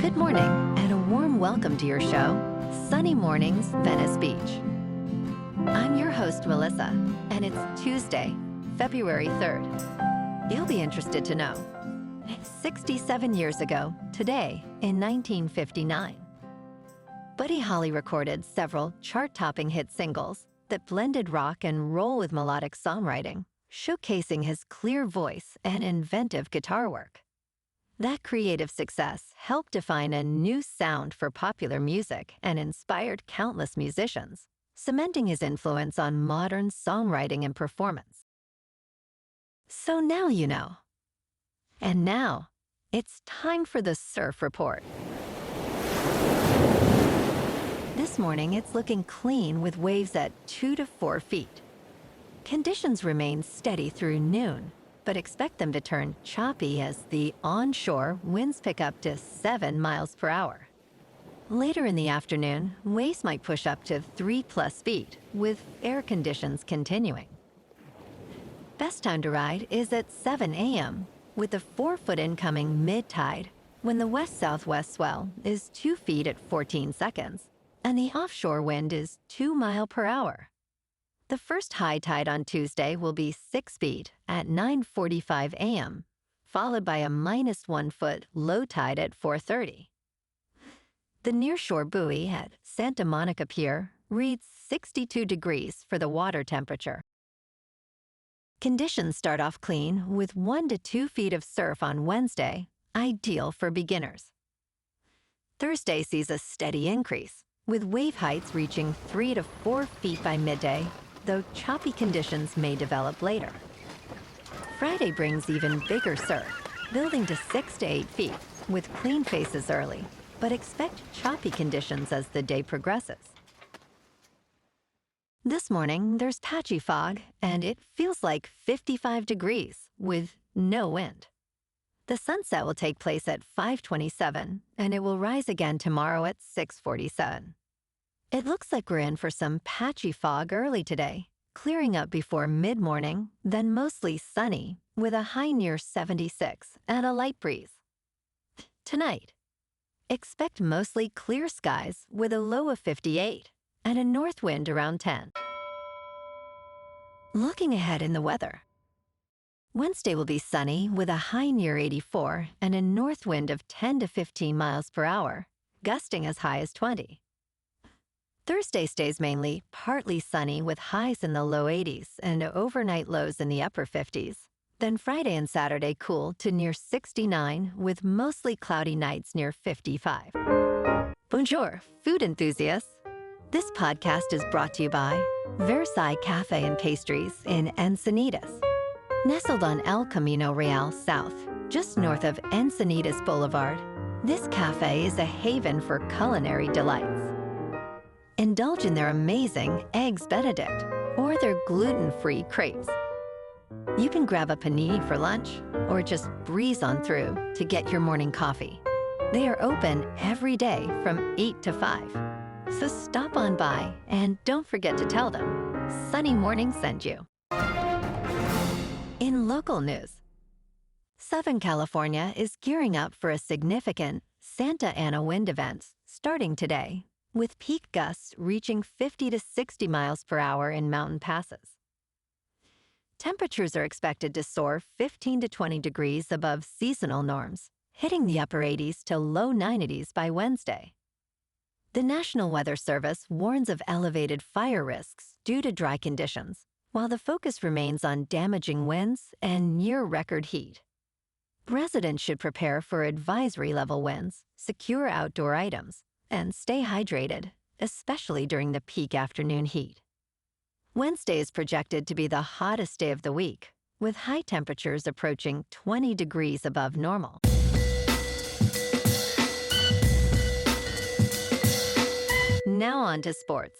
Good morning, and a warm welcome to your show, Sunny Mornings, Venice Beach. I'm your host, Melissa, and it's Tuesday, February 3rd. You'll be interested to know. 67 years ago, today, in 1959, Buddy Holly recorded several chart-topping hit singles that blended rock and roll with melodic songwriting, showcasing his clear voice and inventive guitar work. That creative success helped define a new sound for popular music and inspired countless musicians, cementing his influence on modern songwriting and performance. So now you know. And now, it's time for the Surf Report. This morning, it's looking clean with waves at 2 to 4 feet. Conditions remain steady through noon, but expect them to turn choppy as the onshore winds pick up to 7 miles per hour. Later in the afternoon, waves might push up to 3+ feet, with air conditions continuing. Best time to ride is at 7 a.m., with the 4-foot incoming mid-tide, when the west-southwest swell is 2 feet at 14 seconds, and the offshore wind is 2 miles per hour. The first high tide on Tuesday will be 6 feet at 9:45 a.m., followed by a -1 foot low tide at 4:30. The nearshore buoy at Santa Monica Pier reads 62 degrees for the water temperature. Conditions start off clean with 1 to 2 feet of surf on Wednesday, ideal for beginners. Thursday sees a steady increase, with wave heights reaching 3 to 4 feet by midday, though choppy conditions may develop later. Friday brings even bigger surf, building to 6 to 8 feet, with clean faces early, but expect choppy conditions as the day progresses. This morning, there's patchy fog, and it feels like 55 degrees, with no wind. The sunset will take place at 5:27, and it will rise again tomorrow at 6:47. It looks like we're in for some patchy fog early today, clearing up before mid-morning, then mostly sunny, with a high near 76 and a light breeze. Tonight, expect mostly clear skies with a low of 58 and a north wind around 10. Looking ahead in the weather. Wednesday will be sunny with a high near 84 and a north wind of 10 to 15 miles per hour, gusting as high as 20. Thursday stays mainly partly sunny with highs in the low 80s and overnight lows in the upper 50s. Then Friday and Saturday cool to near 69 with mostly cloudy nights near 55. Bonjour, food enthusiasts. This podcast is brought to you by Versailles Cafe and Pastries in Encinitas. Nestled on El Camino Real South, just north of Encinitas Boulevard, this cafe is a haven for culinary delights. Indulge in their amazing Eggs Benedict or their gluten-free crepes. You can grab a panini for lunch or just breeze on through to get your morning coffee. They are open every day from 8 to 5. So stop on by and don't forget to tell them Sunny Morning sent you. In local news, Southern California is gearing up for a significant Santa Ana wind event starting today, with peak gusts reaching 50 to 60 miles per hour in mountain passes. Temperatures are expected to soar 15 to 20 degrees above seasonal norms, hitting the upper 80s to low 90s by Wednesday. The National Weather Service warns of elevated fire risks due to dry conditions, while the focus remains on damaging winds and near-record heat. Residents should prepare for advisory-level winds, secure outdoor items, and stay hydrated, especially during the peak afternoon heat. Wednesday is projected to be the hottest day of the week, with high temperatures approaching 20 degrees above normal. Now on to sports.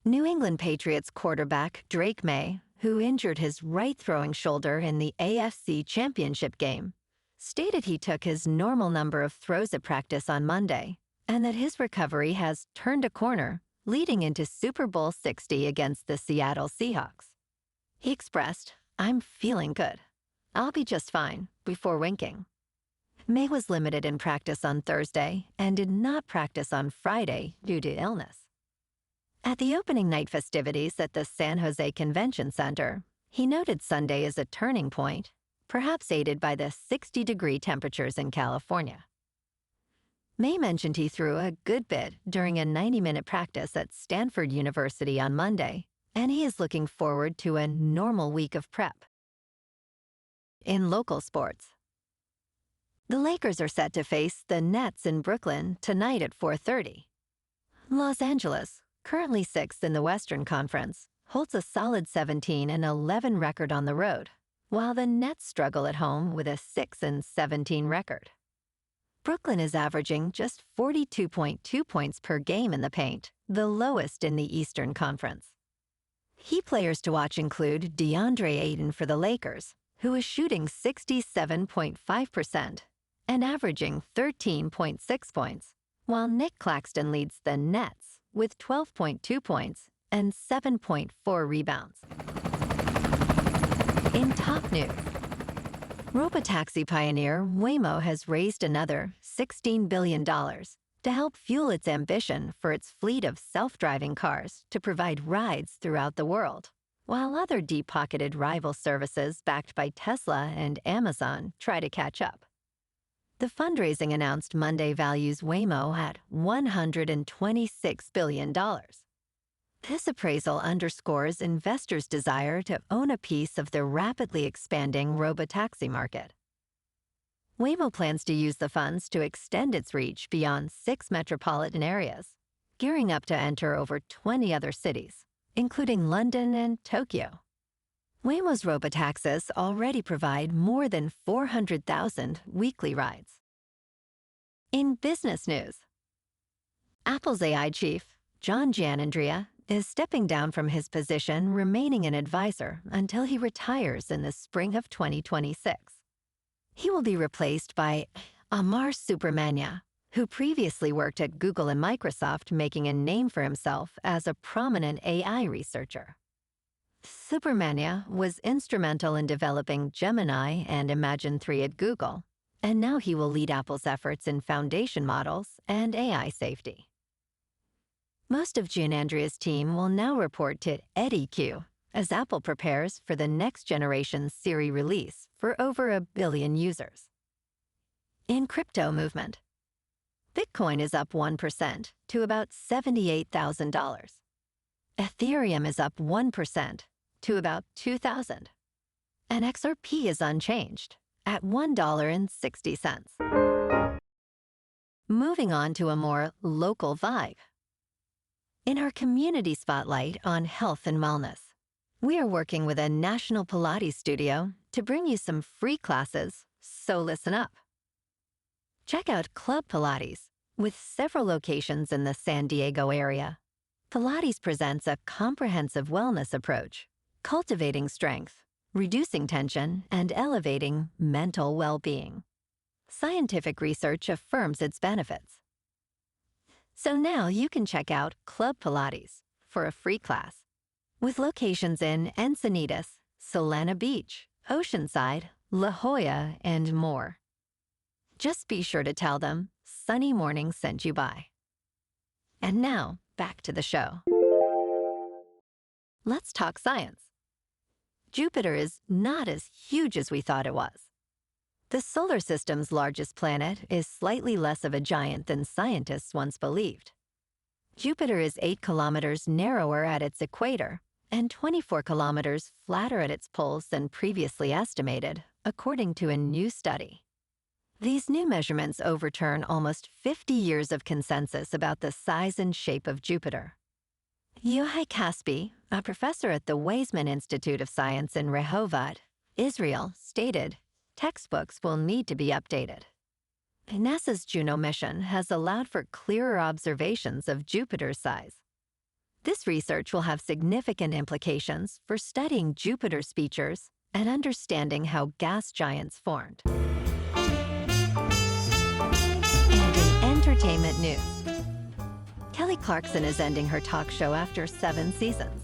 New England Patriots quarterback Drake May, who injured his right throwing shoulder in the AFC Championship game, stated he took his normal number of throws at practice on Monday, and that his recovery has turned a corner, leading into Super Bowl 60 against the Seattle Seahawks. He expressed, "I'm feeling good. I'll be just fine," before winking. May was limited in practice on Thursday and did not practice on Friday due to illness. At the opening night festivities at the San Jose Convention Center, he noted Sunday as a turning point, perhaps aided by the 60-degree temperatures in California. May mentioned he threw a good bit during a 90-minute practice at Stanford University on Monday, and he is looking forward to a normal week of prep. In local sports, the Lakers are set to face the Nets in Brooklyn tonight at 4:30. Los Angeles, currently 6th in the Western Conference, holds a solid 17-11 record on the road, while the Nets struggle at home with a 6-17 record. Brooklyn is averaging just 42.2 points per game in the paint, the lowest in the Eastern Conference. Key players to watch include Deandre Ayton for the Lakers, who is shooting 67.5% and averaging 13.6 points, while Nick Claxton leads the Nets with 12.2 points and 7.4 rebounds. In top news, robotaxi pioneer Waymo has raised another $16 billion to help fuel its ambition for its fleet of self-driving cars to provide rides throughout the world, while other deep-pocketed rival services backed by Tesla and Amazon try to catch up. The fundraising announced Monday values Waymo at $126 billion. This appraisal underscores investors' desire to own a piece of the rapidly expanding robotaxi market. Waymo plans to use the funds to extend its reach beyond 6 metropolitan areas, gearing up to enter over 20 other cities, including London and Tokyo. Waymo's robotaxis already provide more than 400,000 weekly rides. In business news, Apple's AI chief, John Giannandrea, is stepping down from his position, remaining an advisor until he retires in the spring of 2026. He will be replaced by Amar Subramanya, who previously worked at Google and Microsoft, making a name for himself as a prominent AI researcher. Subramanya was instrumental in developing Gemini and Imagen 3 at Google, and now he will lead Apple's efforts in foundation models and AI safety. Most of Giannandrea's team will now report to EddieQ as Apple prepares for the next generation Siri release for over 1 billion users. In crypto movement, Bitcoin is up 1% to about $78,000. Ethereum is up 1% to about $2,000. And XRP is unchanged at $1.60. Moving on to a more local vibe. In our community spotlight on health and wellness, we are working with a national Pilates studio to bring you some free classes, so listen up. Check out Club Pilates, with several locations in the San Diego area. Pilates presents a comprehensive wellness approach, cultivating strength, reducing tension, and elevating mental well-being. Scientific research affirms its benefits. So now you can check out Club Pilates for a free class, with locations in Encinitas, Solana Beach, Oceanside, La Jolla, and more. Just be sure to tell them Sunny Morning sent you by. And now, back to the show. Let's talk science. Jupiter is not as huge as we thought it was. The solar system's largest planet is slightly less of a giant than scientists once believed. Jupiter is 8 kilometers narrower at its equator and 24 kilometers flatter at its poles than previously estimated, according to a new study. These new measurements overturn almost 50 years of consensus about the size and shape of Jupiter. Yohai Kaspi, a professor at the Weizmann Institute of Science in Rehovot, Israel, stated, "Textbooks will need to be updated." NASA's Juno mission has allowed for clearer observations of Jupiter's size. This research will have significant implications for studying Jupiter's features and understanding how gas giants formed. And in entertainment news, Kelly Clarkson is ending her talk show after 7 seasons.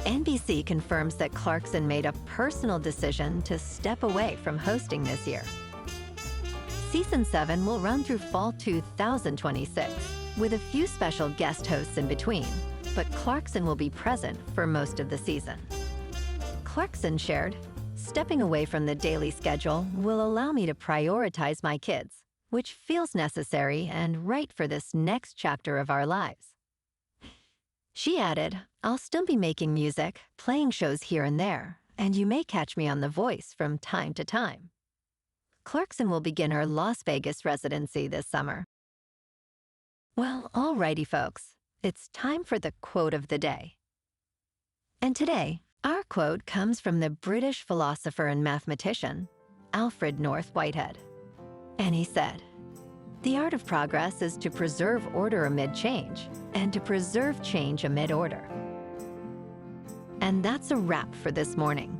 NBC confirms that Clarkson made a personal decision to step away from hosting this year. Season 7 will run through fall 2026, with a few special guest hosts in between, but Clarkson will be present for most of the season. Clarkson shared, "Stepping away from the daily schedule will allow me to prioritize my kids, which feels necessary and right for this next chapter of our lives." She added, "I'll still be making music, playing shows here and there, and you may catch me on The Voice from time to time." Clarkson will begin her Las Vegas residency this summer. Well, alrighty, folks. It's time for the quote of the day. And today, our quote comes from the British philosopher and mathematician, Alfred North Whitehead. And he said, "The art of progress is to preserve order amid change, and to preserve change amid order." And that's a wrap for this morning.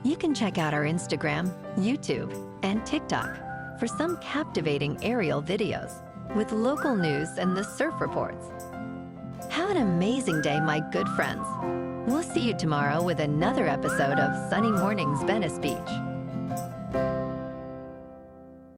You can check out our Instagram, YouTube, and TikTok for some captivating aerial videos with local news and the surf reports. Have an amazing day, my good friends. We'll see you tomorrow with another episode of Sunny Mornings Venice Beach.